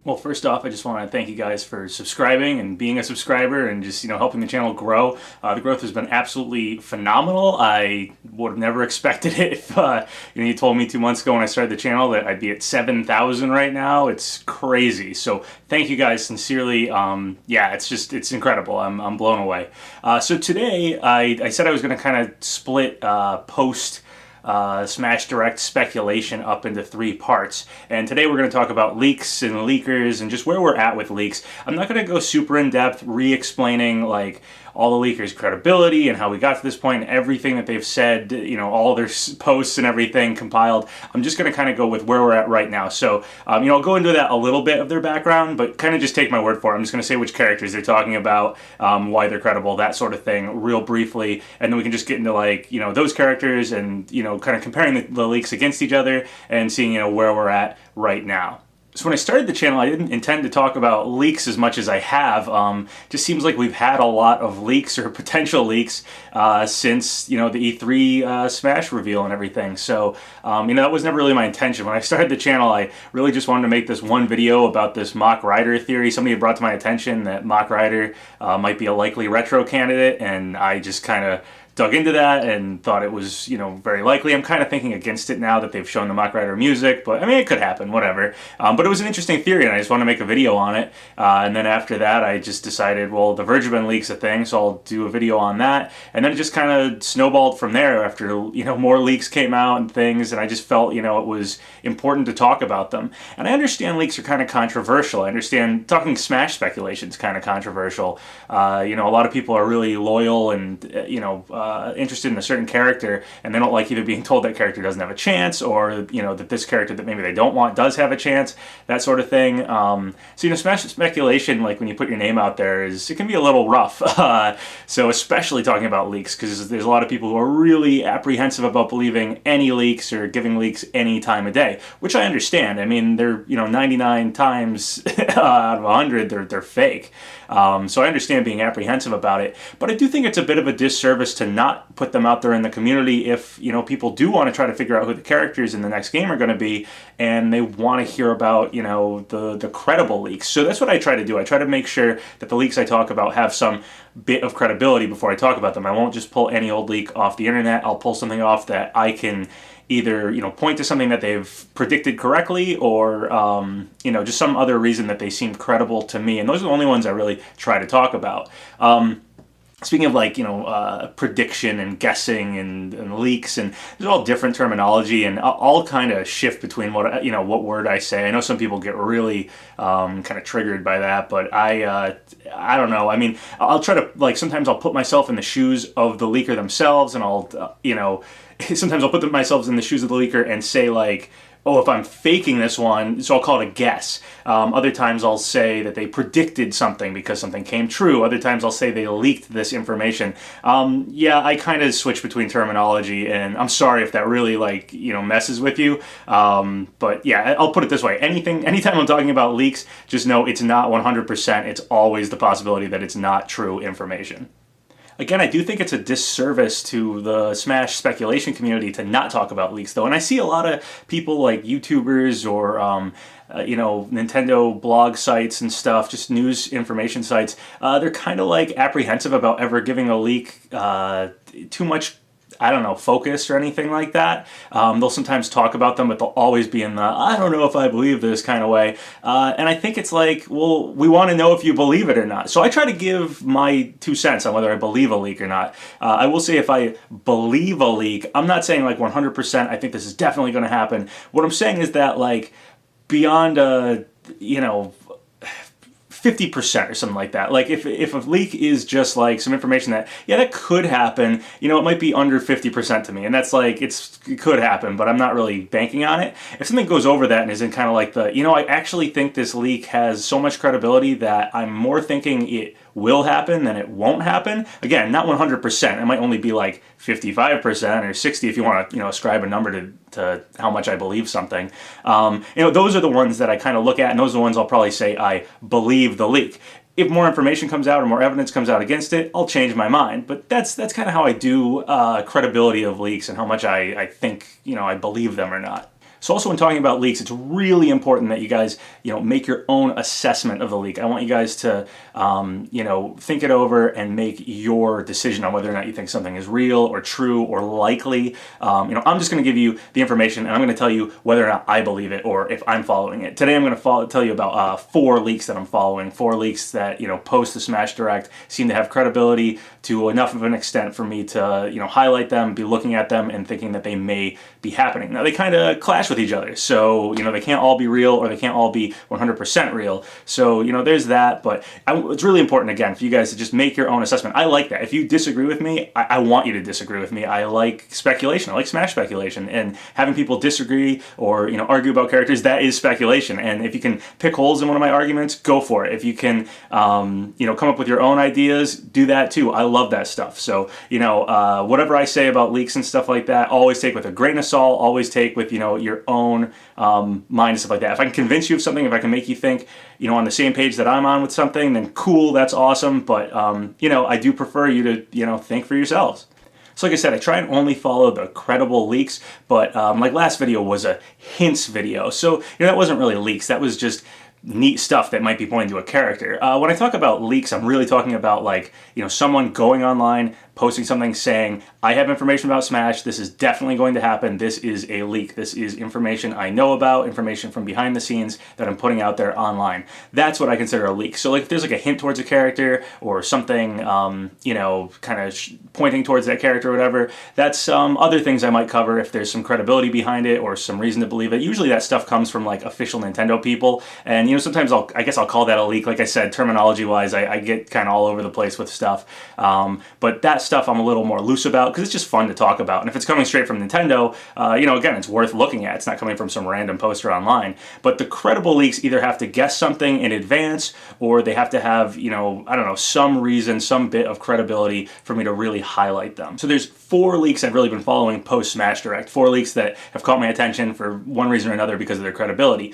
Well, first off, I just want to thank you guys for subscribing and being a subscriber and just, helping the channel grow. The growth has been absolutely phenomenal. I would have never expected it if, you told me 2 months ago when I started the channel that I'd be at 7,000 right now. It's crazy. So thank you guys sincerely. Yeah, it's incredible. I'm blown away. So today I said I was going to kind of split post Smash Direct speculation up into 3 parts. And today we're going to talk about leaks and leakers and just where we're at with leaks. I'm not going to go super in depth re-explaining like all the leakers' credibility and how we got to this point and everything that they've said, all their posts and everything compiled. I'm just going to kind of go with where we're at right now. So, I'll go into that a little bit of their background, but kind of just take my word for it. I'm just going to say which characters they're talking about, why they're credible, that sort of thing, real briefly, and then we can just get into like, those characters and, kind of comparing the leaks against each other and seeing, where we're at right now. So when I started the channel, I didn't intend to talk about leaks as much as I have. Just seems like we've had a lot of leaks or potential leaks since, the E3 Smash reveal and everything. So, that was never really my intention. When I started the channel, I really just wanted to make this one video about this Mach Rider theory. Somebody had brought to my attention that Mach Rider might be a likely retro candidate, and I just kind of dug into that and thought it was, very likely. I'm kind of thinking against it now that they've shown the Mach Rider music, but I mean, it could happen, whatever. But it was an interesting theory, and I just want to make a video on it. And then after that, I just decided, well, the Vergebin leak's a thing, so I'll do a video on that. And then it just kind of snowballed from there after, more leaks came out and things, and I just felt, it was important to talk about them. And I understand leaks are kind of controversial. I understand talking Smash speculation is kind of controversial. A lot of people are really loyal and, interested in a certain character, and they don't like either being told that character doesn't have a chance or that this character that maybe they don't want does have a chance, that sort of thing. So Smash speculation, like when you put your name out there, it can be a little rough. So especially talking about leaks, because there's a lot of people who are really apprehensive about believing any leaks or giving leaks any time of day, which I understand. I mean, they're 99 times out of 100 they're fake. So I understand being apprehensive about it, but I do think it's a bit of a disservice to not put them out there in the community if, people do want to try to figure out who the characters in the next game are going to be, and they want to hear about, the credible leaks. So that's what I try to do. I try to make sure that the leaks I talk about have some bit of credibility before I talk about them. I won't just pull any old leak off the internet. I'll pull something off that I can either, point to something that they've predicted correctly or, just some other reason that they seem credible to me. And those are the only ones I really try to talk about. Speaking of like, prediction and guessing and leaks, and there's all different terminology, and I'll kind of shift between what word I say. I know some people get really kind of triggered by that, but I don't know. I mean, I'll try to, like, sometimes I'll put myself in the shoes of the leaker themselves, and I'll, sometimes I'll put myself in the shoes of the leaker and say like, oh, if I'm faking this one, so I'll call it a guess. Other times I'll say that they predicted something because something came true. Other times I'll say they leaked this information. Yeah, I kind of switch between terminology, and I'm sorry if that really messes with you. But yeah, I'll put it this way. Anytime I'm talking about leaks, just know it's not 100%. It's always the possibility that it's not true information. Again, I do think it's a disservice to the Smash speculation community to not talk about leaks, though. And I see a lot of people like YouTubers or, Nintendo blog sites and stuff, just news information sites. They're kind of like apprehensive about ever giving a leak too much, focus or anything like that. They'll sometimes talk about them, but they'll always be in the, I don't know if I believe this kind of way. And I think it's like, well, we want to know if you believe it or not. So I try to give my 2 cents on whether I believe a leak or not. I will say if I believe a leak, I'm not saying like 100%, I think this is definitely going to happen. What I'm saying is that like beyond 50% or something like that. Like if a leak is just like some information that, yeah, that could happen, it might be under 50% to me. And that's like, it could happen, but I'm not really banking on it. If something goes over that and is in kind of like the, I actually think this leak has so much credibility that I'm more thinking it will happen than it won't happen. Again, not 100%. It might only be like 55% or 60 if you want to, ascribe a number to how much I believe something. Those are the ones that I kind of look at, and those are the ones I'll probably say I believe the leak. If more information comes out or more evidence comes out against it, I'll change my mind. But that's kind of how I do credibility of leaks and how much I think, I believe them or not. So also when talking about leaks, it's really important that you guys, make your own assessment of the leak. I want you guys to, think it over and make your decision on whether or not you think something is real or true or likely. I'm just going to give you the information, and I'm going to tell you whether or not I believe it or if I'm following it. Today I'm going to tell you about 4 leaks that I'm following, 4 leaks that, post the Smash Direct seem to have credibility to enough of an extent for me to, highlight them, be looking at them, and thinking that they may be happening. Now, they kind of clash with each other, so, they can't all be real or they can't all be 100% real. So, there's that, but it's really important, again, for you guys to just make your own assessment. I like that. If you disagree with me, I want you to disagree with me. I like speculation. I like Smash speculation, and having people disagree or, argue about characters, that is speculation. And if you can pick holes in one of my arguments, go for it. If you can, come up with your own ideas, do that too. I love that stuff. So, whatever I say about leaks and stuff like that, always take with a grain of salt, always take with, your own mind and stuff like that. If I can convince you of something, if I can make you think, on the same page that I'm on with something, then cool, that's awesome. But, I do prefer you to, think for yourselves. So like I said, I try and only follow the credible leaks, but like last video was a hints video. So, that wasn't really leaks. That was just neat stuff that might be pointing to a character. When I talk about leaks, I'm really talking about like, someone going online, posting something saying, I have information about Smash, this is definitely going to happen, this is a leak, this is information I know about, information from behind the scenes that I'm putting out there online. That's what I consider a leak. So like if there's like a hint towards a character or something, kind of pointing towards that character or whatever, that's other things I might cover if there's some credibility behind it or some reason to believe it. Usually that stuff comes from like official Nintendo people, and sometimes I guess I'll call that a leak. Like I said, terminology wise, I get kind of all over the place with stuff, but that stuff I'm a little more loose about because it's just fun to talk about. And if it's coming straight from Nintendo, again, it's worth looking at. It's not coming from some random poster online. But the credible leaks either have to guess something in advance or they have to have, some reason, some bit of credibility for me to really highlight them. So there's 4 leaks I've really been following post Smash Direct. 4 leaks that have caught my attention for one reason or another because of their credibility.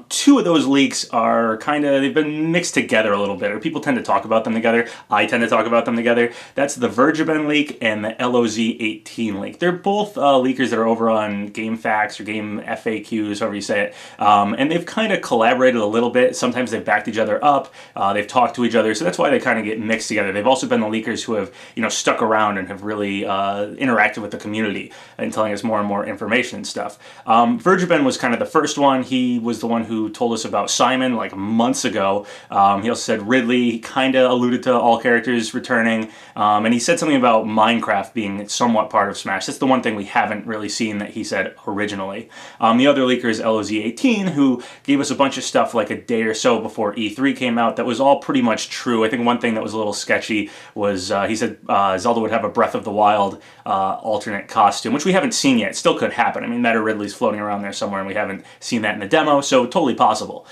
2 of those leaks are they've been mixed together a little bit, or people tend to talk about them together. I tend to talk about them together. That's the Virgin leak and the LOZ18 leak. They're both leakers that are over on GameFAQs or Game FAQs, however you say it, and they've kind of collaborated a little bit. Sometimes they've backed each other up, they've talked to each other, so that's why they kind of get mixed together. They've also been the leakers who have stuck around and have really interacted with the community and telling us more and more information and stuff. Virgin was kind of the first one. He was the one who told us about Simon like months ago. He also said Ridley. He kind of alluded to all characters returning, and he said something about Minecraft being somewhat part of Smash. That's the one thing we haven't really seen that he said originally. The other leaker is LOZ18, who gave us a bunch of stuff like a day or so before E3 came out that was all pretty much true. I think one thing that was a little sketchy was he said Zelda would have a Breath of the Wild alternate costume, which we haven't seen yet. It still could happen. I mean, Meta Ridley's floating around there somewhere and we haven't seen that in the demo, so totally possible.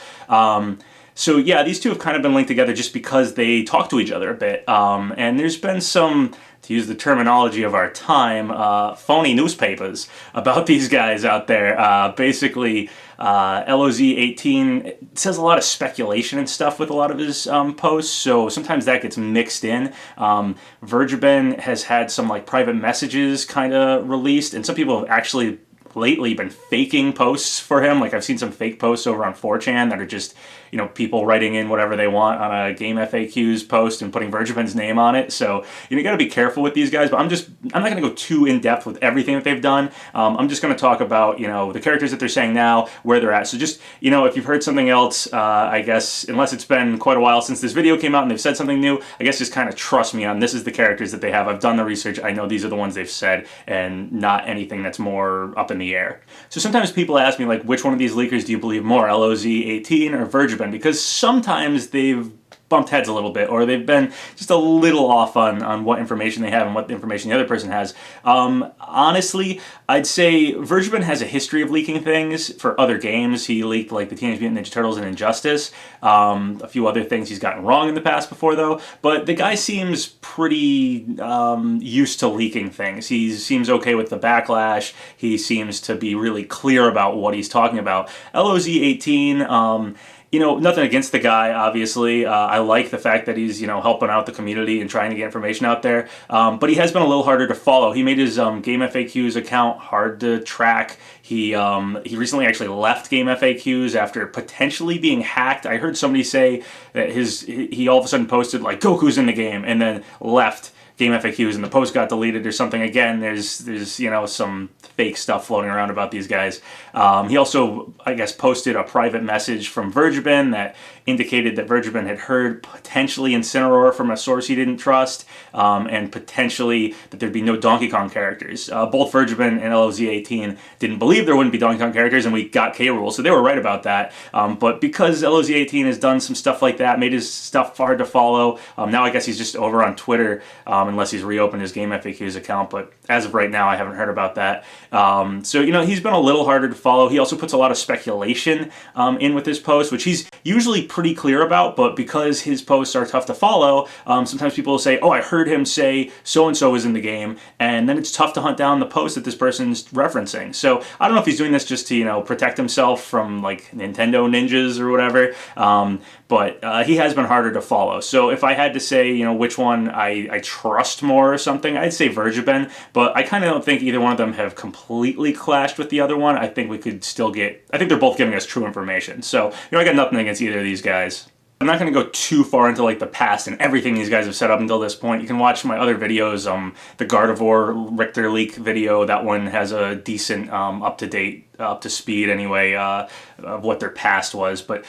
So yeah, these two have kind of been linked together just because they talk to each other a bit. And there's been some, to use the terminology of our time, phony newspapers about these guys out there. Basically, LOZ18 says a lot of speculation and stuff with a lot of his posts, so sometimes that gets mixed in. Virgin has had some like private messages kind of released, and some people have actually lately been faking posts for him. Like I've seen some fake posts over on 4chan that are just, people writing in whatever they want on a Game FAQs post and putting Virgin's name on it. So, you got to be careful with these guys, but I'm not going to go too in depth with everything that they've done. I'm just going to talk about, the characters that they're saying now, where they're at. So just, if you've heard something else, I guess, unless it's been quite a while since this video came out and they've said something new, I guess just kind of trust me on this is the characters that they have. I've done the research. I know these are the ones they've said and not anything that's more up in the air. So sometimes people ask me, like, which one of these leakers do you believe more, LOZ18 or Virgin? Because sometimes they've bumped heads a little bit, or they've been just a little off on what information they have and what information the other person has. Honestly, I'd say Virgin has a history of leaking things for other games. He leaked like the Teenage Mutant Ninja Turtles and Injustice. A few other things he's gotten wrong in the past before, though. But the guy seems pretty used to leaking things. He seems okay with the backlash. He seems to be really clear about what he's talking about. LOZ18, Nothing against the guy, obviously. I like the fact that he's, helping out the community and trying to get information out there. But he has been a little harder to follow. He made his Game FAQs account hard to track. He recently actually left Game FAQs after potentially being hacked. I heard somebody say that he all of a sudden posted like Goku's in the game and then left Game FAQs and the post got deleted or something. Again, there's some fake stuff floating around about these guys. He also, I guess, posted a private message from Vergeben that indicated that Vergeben had heard potentially Incineroar from a source he didn't trust, and potentially that there'd be no Donkey Kong characters. Both Vergeben and LOZ18 didn't believe there wouldn't be Donkey Kong characters, and we got K-Rool, so they were right about that. But because LOZ18 has done some stuff like that, made his stuff hard to follow, now I guess he's just over on Twitter, unless he's reopened his Game FAQs account, but as of right now, I haven't heard about that. So, he's been a little harder to follow. He also puts a lot of speculation in with his posts, which he's usually pretty clear about, but because his posts are tough to follow, sometimes people will say, oh, I heard him say so-and-so is in the game, and then it's tough to hunt down the post that this person's referencing. So I don't know if he's doing this just to, protect himself from, like, Nintendo ninjas or whatever, but he has been harder to follow. So if I had to say, which one I trust more or something, I'd say Vergeben, but I kind of don't think either one of them have completely clashed with the other one. I think we could still I think they're both giving us true information. So, I got nothing against either of these guys. I'm not going to go too far into like the past and everything these guys have said up until this point. You can watch my other videos, the Gardevoir Richter leak video. That one has a decent up-to-date, up-to-speed anyway, of what their past was. But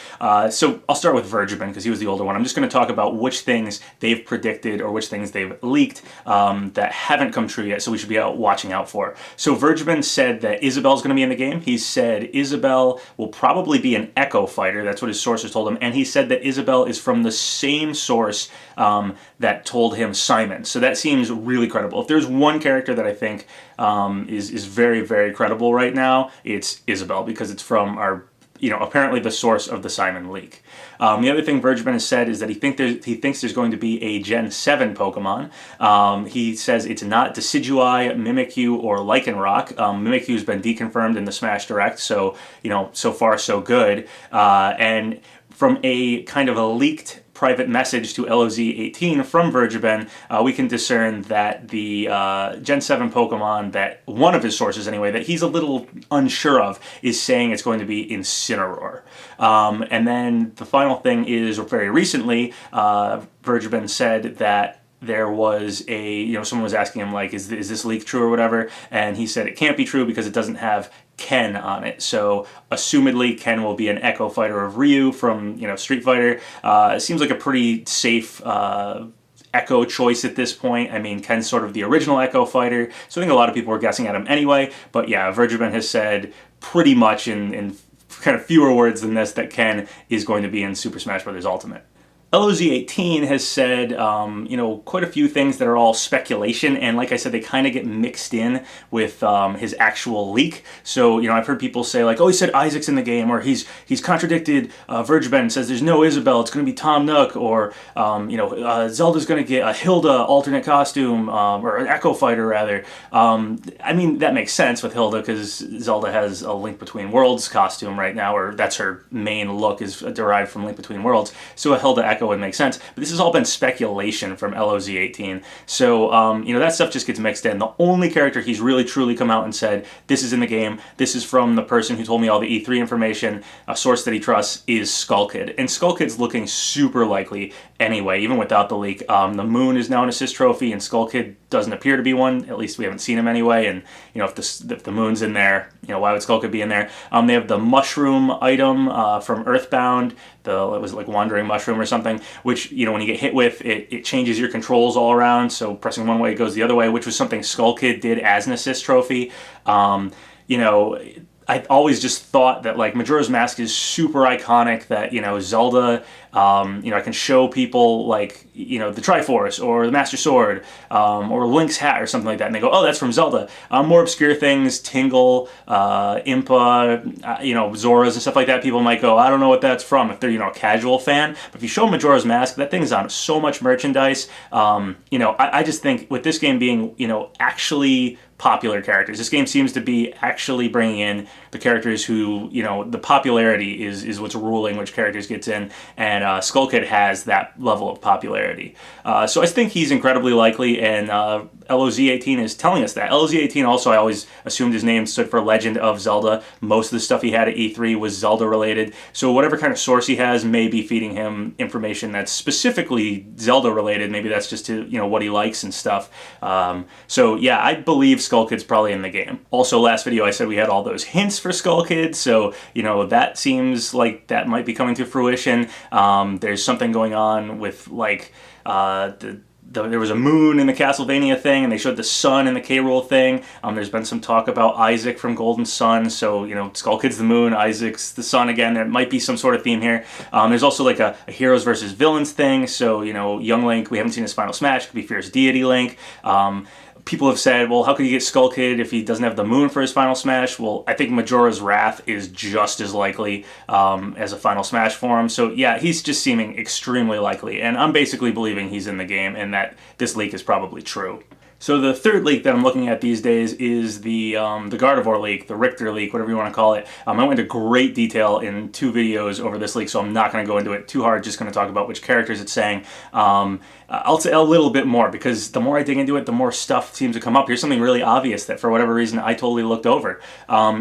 so I'll start with Vergeben because he was the older one. I'm just going to talk about which things they've predicted or which things they've leaked that haven't come true yet, so we should be watching out for. So Vergeben said that Isabelle's going to be in the game. He said Isabelle will probably be an Echo Fighter. That's what his sources told him. And he said that Isabelle is from the same source that told him Simon. So that seems really credible. If there's one character that I think is very, very credible right now, it's Isabelle, because it's from our, apparently the source of the Simon leak. The other thing Vergeben has said is that he thinks there's going to be a Gen 7 Pokemon. He says it's not Decidueye, Mimikyu, or Lycanroc. Mimikyu's been deconfirmed in the Smash Direct, so, so far so good. And from a kind of a leaked private message to LOZ18 from Vergeben, we can discern that the Gen 7 Pokemon, that one of his sources anyway, that he's a little unsure of, is saying it's going to be Incineroar. And then the final thing is, very recently, Vergeben said that there was someone was asking him, like, is this leak true or whatever? And he said it can't be true because it doesn't have Ken on it. So, assumedly, Ken will be an Echo Fighter of Ryu from, Street Fighter. It seems like a pretty safe Echo choice at this point. I mean, Ken's sort of the original Echo Fighter, so I think a lot of people were guessing at him anyway. But yeah, Vergeben has said pretty much in kind of fewer words than this that Ken is going to be in Super Smash Bros. Ultimate. LOZ18 has said, quite a few things that are all speculation, and like I said, they kind of get mixed in with his actual leak. So, I've heard people say, like, oh, he said Isaac's in the game, or he's contradicted Vergeben and says there's no Isabelle, it's going to be Tom Nook, or, Zelda's going to get a Hilda alternate costume, or an Echo Fighter, rather. I mean, that makes sense with Hilda, because Zelda has a Link Between Worlds costume right now, or that's her main look, is derived from Link Between Worlds. So a Hilda Echo would make sense, but this has all been speculation from LOZ18. So, that stuff just gets mixed in. The only character he's really truly come out and said, this is in the game, this is from the person who told me all the E3 information, a source that he trusts, is Skull Kid. And Skull Kid's looking super likely anyway, even without the leak. The Moon is now an assist trophy, and Skull Kid doesn't appear to be one. At least we haven't seen him anyway, and, if the Moon's in there, why would Skull Kid be in there? They have the Mushroom item from Earthbound, it was like Wandering Mushroom or something, which, when you get hit with, it changes your controls all around, so pressing one way it goes the other way, which was something Skull Kid did as an assist trophy. I always just thought that, like, Majora's Mask is super iconic, that, Zelda I can show people like, the Triforce or the Master Sword, or Link's hat or something like that, and they go, oh, that's from Zelda. More obscure things, Tingle, Impa, Zora's and stuff like that, people might go, I don't know what that's from, if they're, a casual fan. But if you show them Majora's Mask, that thing's on so much merchandise. I just think with this game being, actually popular characters, this game seems to be actually bringing in the characters who, the popularity is what's ruling which characters gets in, and Skull Kid has that level of popularity. So I think he's incredibly likely, and LOZ18 is telling us that. LOZ18 also, I always assumed his name stood for Legend of Zelda. Most of the stuff he had at E3 was Zelda related, so whatever kind of source he has may be feeding him information that's specifically Zelda related. Maybe that's just to, what he likes and stuff. So yeah, I believe Skull Kid's probably in the game. Also, last video I said we had all those hints for Skull Kid, so that seems like that might be coming to fruition. There's something going on with like there was a moon in the Castlevania thing, and they showed the sun in the K. Rool thing. There's been some talk about Isaac from Golden Sun, so Skull Kid's the moon, Isaac's the sun again. There might be some sort of theme here. There's also like a heroes versus villains thing, so young Link, we haven't seen his final smash, could be Fierce Deity Link. People have said, well, how could you get Skull Kid if he doesn't have the moon for his final smash? Well, I think Majora's Wrath is just as likely as a final smash for him. So yeah, he's just seeming extremely likely, and I'm basically believing he's in the game and that this leak is probably true. So the third leak that I'm looking at these days is the Gardevoir leak, the Richter leak, whatever you want to call it. I went into great detail in 2 videos over this leak, so I'm not going to go into it too hard, just going to talk about which characters it's saying. I'll say a little bit more, because the more I dig into it, the more stuff seems to come up. Here's something really obvious that for whatever reason I totally looked over,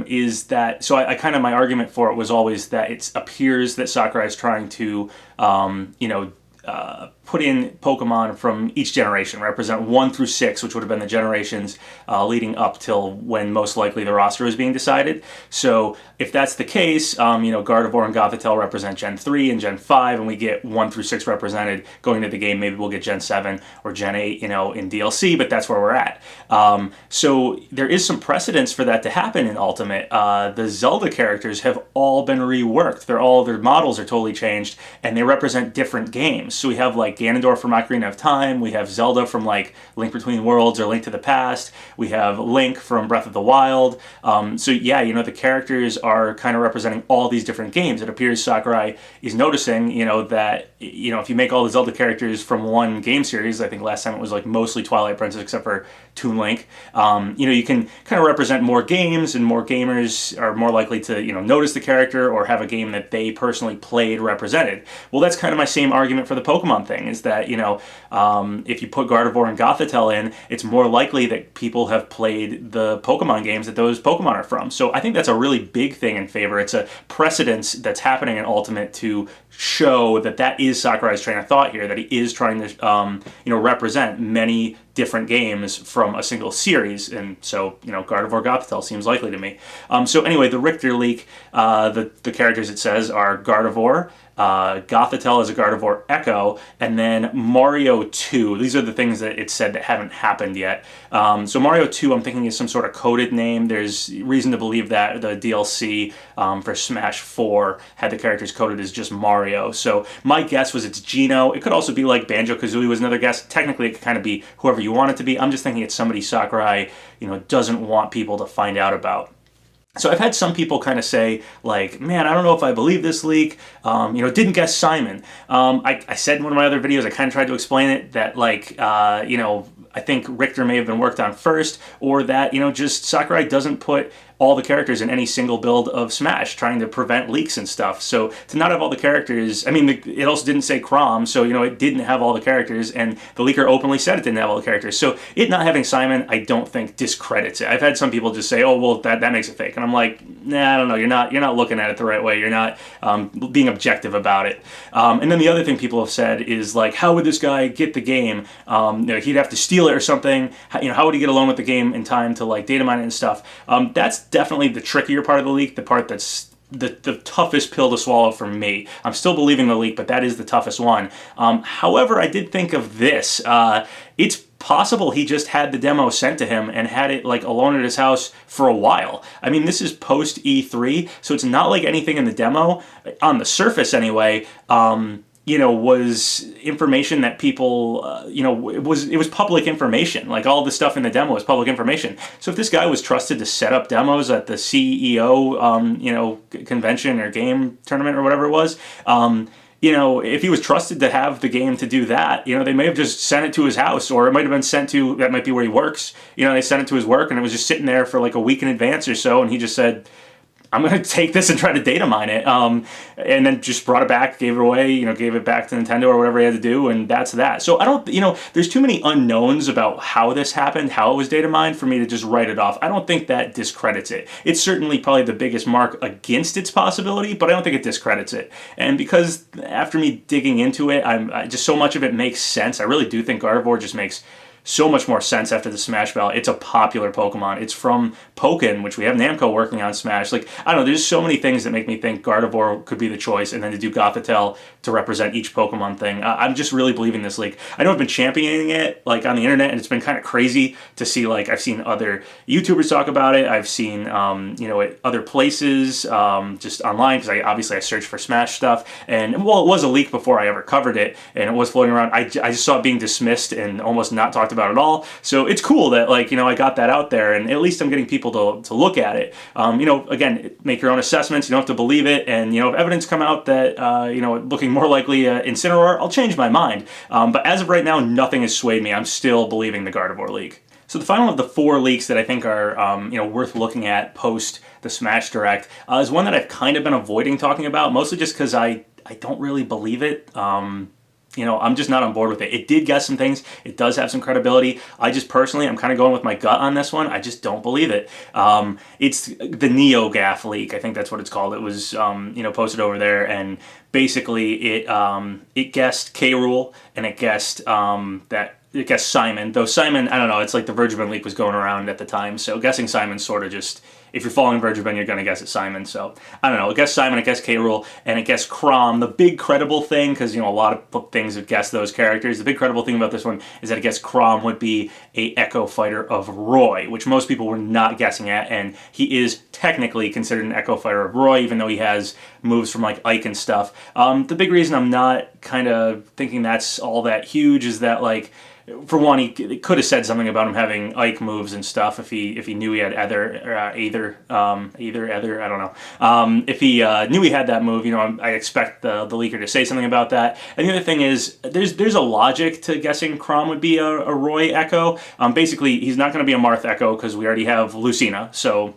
is that, so I kind of, my argument for it was always that it appears that Sakurai is trying to, put in Pokemon from each generation, represent 1 through 6, which would have been the generations leading up till when most likely the roster was being decided. So if that's the case, Gardevoir and Gothitelle represent Gen 3 and Gen 5, and we get 1 through 6 represented going into the game. Maybe we'll get Gen 7 or Gen 8, in DLC, but that's where we're at. So there is some precedence for that to happen in Ultimate. The Zelda characters have all been reworked. Their models are totally changed, and they represent different games. So we have like Ganondorf from Ocarina of Time, we have Zelda from like Link Between Worlds or Link to the Past, we have Link from Breath of the Wild. So yeah, the characters are kind of representing all these different games. It appears Sakurai is noticing, that, if you make all the Zelda characters from one game series, I think last time it was like mostly Twilight Princess except for Toon Link, you can kind of represent more games, and more gamers are more likely to, notice the character or have a game that they personally played represented. Well, that's kind of my same argument for the Pokemon thing, is that, if you put Gardevoir and Gothitelle in, it's more likely that people have played the Pokemon games that those Pokemon are from. So I think that's a really big thing in favor. It's a precedence that's happening in Ultimate to show that that is Sakurai's train of thought here, that he is trying to, represent many different games from a single series, and so, Gardevoir Gothitelle seems likely to me. So anyway, the Richter leak, the characters it says are Gardevoir, Gothitelle is a Gardevoir Echo, and then Mario 2. These are the things that it said that haven't happened yet. So Mario 2, I'm thinking is some sort of coded name. There's reason to believe that the DLC for Smash 4 had the characters coded as just Mario. So my guess was it's Geno. It could also be like Banjo-Kazooie was another guess. Technically, it could kind of be whoever you want it to be. I'm just thinking it's somebody Sakurai, doesn't want people to find out about. So I've had some people kind of say, like, man, I don't know if I believe this leak, didn't guess Simon. I said in one of my other videos, I kind of tried to explain it, that, like, I think Richter may have been worked on first, or that, just Sakurai doesn't put all the characters in any single build of Smash, trying to prevent leaks and stuff. So to not have all the characters, it also didn't say Chrom, so, it didn't have all the characters, and the leaker openly said it didn't have all the characters. So it not having Simon, I don't think discredits it. I've had some people just say, oh, well, that makes it fake. And I'm like, nah, I don't know, you're not looking at it the right way. You're not being objective about it. And then the other thing people have said is, like, how would this guy get the game? He'd have to steal it or something. How would he get along with the game in time to, like, data mine it and stuff? That's definitely the trickier part of the leak, the part that's the toughest pill to swallow for me. I'm still believing the leak, but that is the toughest one. However, I did think of this. It's possible he just had the demo sent to him and had it, like, alone at his house for a while. This is post E3, so it's not like anything in the demo, on the surface anyway, was information that people, it was public information. Like all the stuff in the demo was public information. So if this guy was trusted to set up demos at the CEO, convention or game tournament or whatever it was, if he was trusted to have the game to do that, they may have just sent it to his house, or it might have been sent to, that might be where he works. They sent it to his work and it was just sitting there for like a week in advance or so, and he just said, I'm going to take this and try to data mine it, and then just brought it back, gave it away, gave it back to Nintendo or whatever he had to do, and that's that. So I don't, there's too many unknowns about how this happened, how it was data mined, for me to just write it off. I don't think that discredits it. It's certainly probably the biggest mark against its possibility, but I don't think it discredits it. And because after me digging into it, I just so much of it makes sense. I really do think Gardevoir just makes so much more sense after the Smash Ballot. It's a popular Pokemon. It's from Pokken, which we have Namco working on Smash. Like, I don't know, there's so many things that make me think Gardevoir could be the choice, and then to do Gothitelle to represent each Pokemon thing. I'm just really believing this leak. I know I've been championing it, like, on the internet, and it's been kind of crazy to see, like, I've seen other YouTubers talk about it. I've seen, at other places, just online, because I searched for Smash stuff, and, well, it was a leak before I ever covered it, and it was floating around. I just saw it being dismissed and almost not talked about at all. So it's cool that, like, I got that out there, and at least I'm getting people to look at it. Again, make your own assessments. You don't have to believe it, and if evidence come out that looking more likely Incineroar, I'll change my mind. But as of right now, nothing has swayed me. I'm still believing the Gardevoir leak. So the final of the 4 leaks that I think are worth looking at post the Smash Direct is one that I've kind of been avoiding talking about, mostly just because I don't really believe it. I'm just not on board with it. It did guess some things. It does have some credibility. I just personally, I'm kind of going with my gut on this one. I just don't believe it. It's the Neogaf leak. I think that's what it's called. It was, posted over there, and basically it guessed K. Rool, and it guessed it guessed Simon. Though Simon, I don't know, it's like the Vergeben leak was going around at the time, so guessing Simon's sort of just, if you're following Vergeben, you're going to guess it's Simon. So, I don't know, it guessed Simon, it guessed K. Rool, and it guessed Chrom. The big credible thing, because, a lot of things have guessed those characters, the big credible thing about this one is that it guessed Chrom would be a Echo Fighter of Roy, which most people were not guessing at, and he is technically considered an Echo Fighter of Roy, even though he has moves from, like, Ike and stuff. The big reason I'm not kind of thinking that's all that huge is that, like, for one, he could have said something about him having Ike moves and stuff if he knew he had either, I don't know. If he knew he had that move, I expect the leaker to say something about that. And the other thing is, there's a logic to guessing Chrom would be a Roy Echo. Basically, he's not going to be a Marth Echo because we already have Lucina, so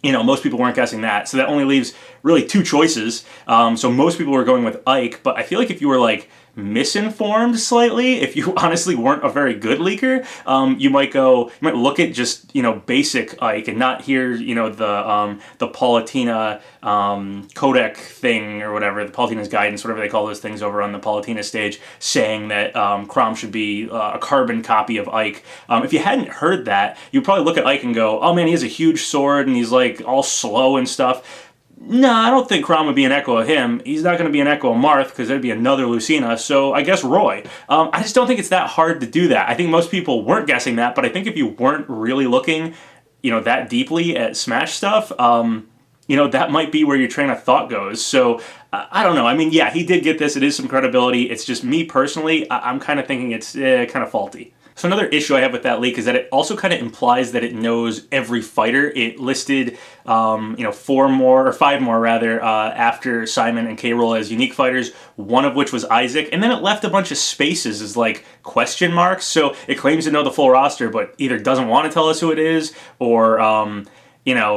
most people weren't guessing that. So that only leaves really 2 choices. So most people were going with Ike, but I feel like if you were, like, misinformed slightly, if you honestly weren't a very good leaker, you might look at just basic Ike and not hear the Palutena codec thing or whatever, the Palutena's guidance, whatever they call those things over on the Palutena stage, saying that Chrom should be a carbon copy of Ike. If you hadn't heard that, you'd probably look at Ike and go, oh man, he has a huge sword and he's like all slow and stuff. No, I don't think Chrom would be an echo of him. He's not going to be an echo of Marth because there'd be another Lucina, so I guess Roy. I just don't think it's that hard to do that. I think most people weren't guessing that, but I think if you weren't really looking, that deeply at Smash stuff, that might be where your train of thought goes. So, I don't know. I mean, yeah, he did get this. It is some credibility. It's just me personally, I'm kind of thinking it's kind of faulty. So another issue I have with that leak is that it also kind of implies that it knows every fighter. It listed, 5 more after Simon and K. Rool as unique fighters, one of which was Isaac, and then it left a bunch of spaces as like question marks. So it claims to know the full roster, but either doesn't want to tell us who it is, or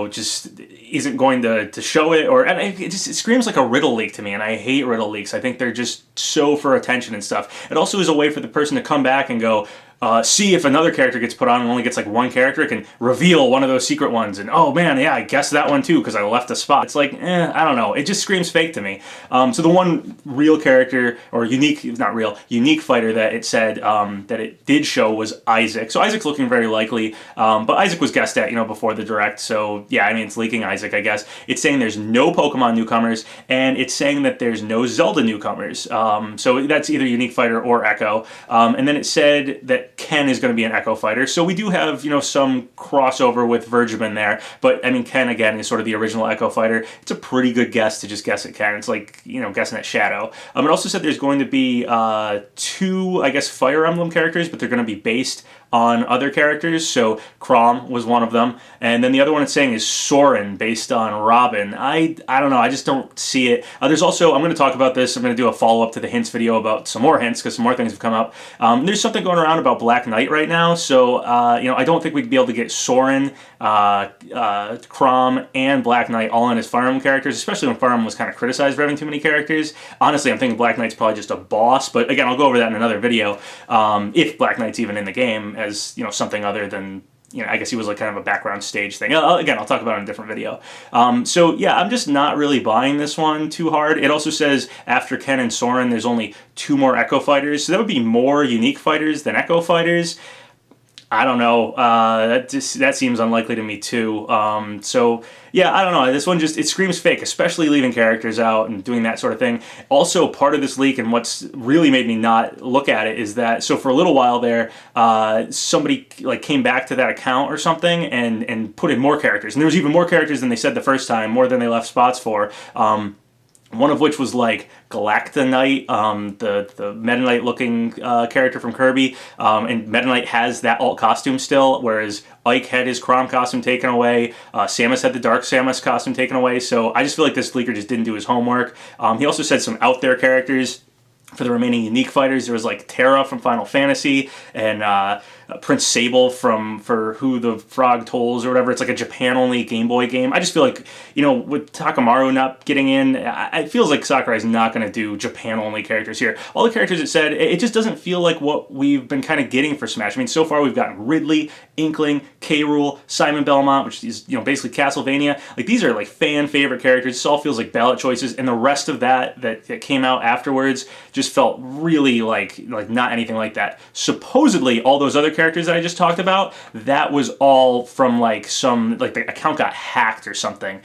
just isn't going to show it, and it screams like a riddle leak to me, and I hate riddle leaks. I think they're just so for attention and stuff. It also is a way for the person to come back and go, see if another character gets put on and only gets like one character, it can reveal one of those secret ones, and oh man, yeah, I guessed that one too because I left a spot. It's like, I don't know. It just screams fake to me. So the one real character, or unique fighter that it said that it did show was Isaac. So Isaac's looking very likely, but Isaac was guessed at, before the direct. So yeah, I mean, it's leaking Isaac, I guess. It's saying there's no Pokemon newcomers, and it's saying that there's no Zelda newcomers. So that's either unique fighter or Echo. And then it said that Ken is going to be an Echo Fighter. So we do have, you know, some crossover with Vergiben there, but I mean, Ken again is sort of the original Echo Fighter. It's a pretty good guess to just guess at Ken. It's like, you know, guessing at Shadow. It also said there's going to be 2, I guess, Fire Emblem characters, but they're going to be based on other characters. So Chrom was one of them, and then the other one it's saying is Soren, based on Robin. I don't know. I just don't see it. There's also, I'm going to talk about this. I'm going to do a follow-up to the hints video about some more hints because some more things have come up. There's something going around about Black Knight right now, so you know, I don't think we'd be able to get Soren, Chrom, and Black Knight all in as Fire Emblem characters, especially when Fire Emblem was kind of criticized for having too many characters. Honestly, I'm thinking Black Knight's probably just a boss, but again, I'll go over that in another video, if Black Knight's even in the game as, you know, something other than, you know, I guess he was like kind of a background stage thing. Again, I'll talk about it in a different video. So yeah, I'm just not really buying this one too hard. It also says after Ken and Soren, there's only 2 more Echo Fighters, so that would be more unique fighters than Echo Fighters. I don't know. That seems unlikely to me too. So yeah, I don't know. This one just, it screams fake, especially leaving characters out and doing that sort of thing. Also, part of this leak and what's really made me not look at it is that, so for a little while there, somebody like came back to that account or something and put in more characters, and there was even more characters than they said the first time, more than they left spots for. One of which was like Galactonite, the Meta Knight looking character from Kirby, and Meta Knight has that alt costume still, whereas Ike had his Chrom costume taken away, Samus had the Dark Samus costume taken away, so I just feel like this leaker just didn't do his homework. He also said some out there characters for the remaining unique fighters. There was like Terra from Final Fantasy, and Prince Sable for Who the Frog Tolls or whatever. It's like a Japan-only Game Boy game. I just feel like, you know, with Takamaru not getting in, it feels like Sakurai's not going to do Japan-only characters here. All the characters it said, it just doesn't feel like what we've been kind of getting for Smash. I mean, so far we've gotten Ridley, Inkling, K. Rool, Simon Belmont, which is, you know, basically Castlevania. Like, these are like fan favorite characters. This all feels like ballot choices, and the rest of that came out afterwards just felt really like not anything like that. Supposedly, all those other characters that I just talked about, that was all from like some, like the account got hacked or something.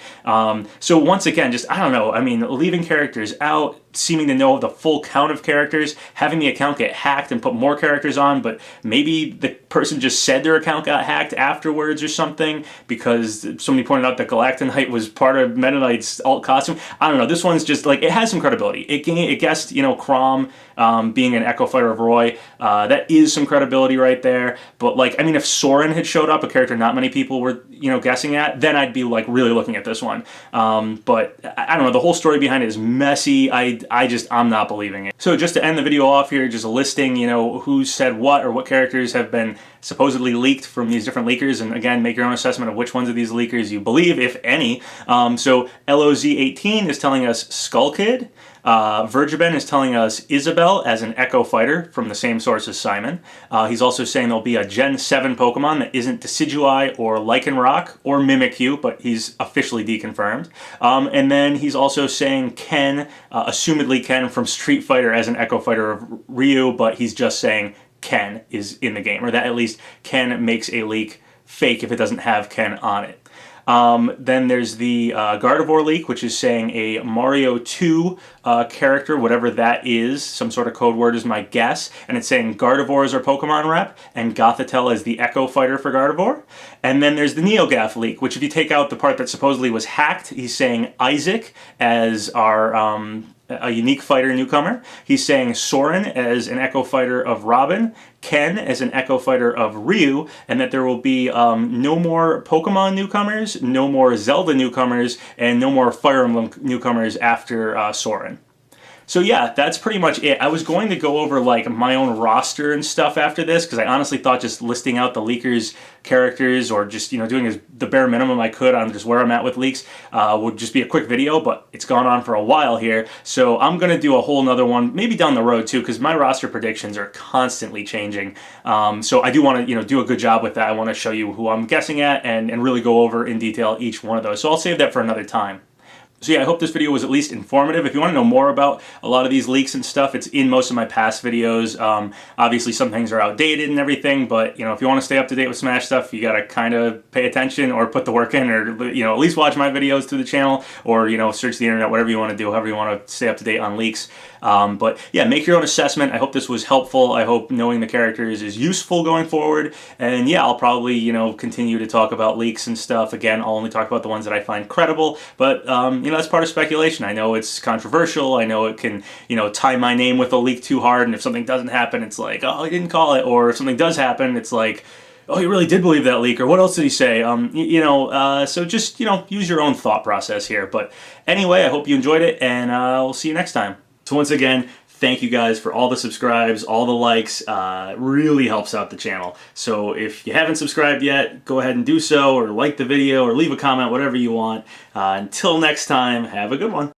So once again, just, I don't know, I mean, leaving characters out, seeming to know the full count of characters, having the account get hacked and put more characters on, but maybe the person just said their account got hacked afterwards or something because somebody pointed out that Galactonite was part of Meta Knight's alt costume. I don't know, this one's just like, it has some credibility. It guessed, you know, Chrom being an Echo Fighter of Roy, that is some credibility right there, but like, I mean, if Soren had showed up, a character not many people were, you know, guessing at, then I'd be like really looking at this one. But I don't know, the whole story behind it is messy. I'm not believing it. So just to end the video off here, just listing, you know, who said what or what characters have been supposedly leaked from these different leakers, and again, make your own assessment of which ones of these leakers you believe, if any. So LOZ18 is telling us Skull Kid. Vergiben is telling us Isabelle as an Echo Fighter from the same source as Simon. He's also saying there'll be a Gen 7 Pokemon that isn't Decidueye or Lycanroc or Mimikyu, but he's officially deconfirmed. And then he's also saying Ken, assumedly Ken from Street Fighter as an Echo Fighter of Ryu, but he's just saying Ken is in the game, or that at least Ken makes a leak fake if it doesn't have Ken on it. Then there's the Gardevoir leak, which is saying a Mario 2 character, whatever that is, some sort of code word is my guess, and it's saying Gardevoir is our Pokemon rep, and Gothitelle is the Echo Fighter for Gardevoir. And then there's the Neogaf leak, which if you take out the part that supposedly was hacked, he's saying Isaac as our a unique fighter newcomer. He's saying Soren as an Echo Fighter of Robin, Ken as an Echo Fighter of Ryu, and that there will be no more Pokemon newcomers, no more Zelda newcomers, and no more Fire Emblem newcomers after Soren. So yeah, that's pretty much it. I was going to go over like my own roster and stuff after this because I honestly thought just listing out the leakers' characters or just, you know, doing the bare minimum I could on just where I'm at with leaks would just be a quick video, but it's gone on for a while here. So I'm going to do a whole nother one, maybe down the road too, because my roster predictions are constantly changing. So I do want to, you know, do a good job with that. I want to show you who I'm guessing at and really go over in detail each one of those. So I'll save that for another time. So yeah, I hope this video was at least informative. If you want to know more about a lot of these leaks and stuff, it's in most of my past videos. Obviously, some things are outdated and everything, but you know, if you want to stay up to date with Smash stuff, you gotta kind of pay attention or put the work in, or you know, at least watch my videos through the channel, or you know, search the internet, whatever you want to do, however you want to stay up to date on leaks. But yeah, make your own assessment. I hope this was helpful. I hope knowing the characters is useful going forward. And yeah, I'll probably, you know, continue to talk about leaks and stuff. Again, I'll only talk about the ones that I find credible, but you know, that's part of speculation. I know it's controversial. I know it can, you know, tie my name with a leak too hard, and if something doesn't happen, it's like, oh, he didn't call it, or if something does happen, it's like, oh, he really did believe that leak, or what else did he say? You know, so just, you know, use your own thought process here. But anyway, I hope you enjoyed it, and we'll see you next time. So once again, thank you guys for all the subscribes, all the likes. It really helps out the channel. So if you haven't subscribed yet, go ahead and do so, or like the video, or leave a comment, whatever you want. Until next time, have a good one.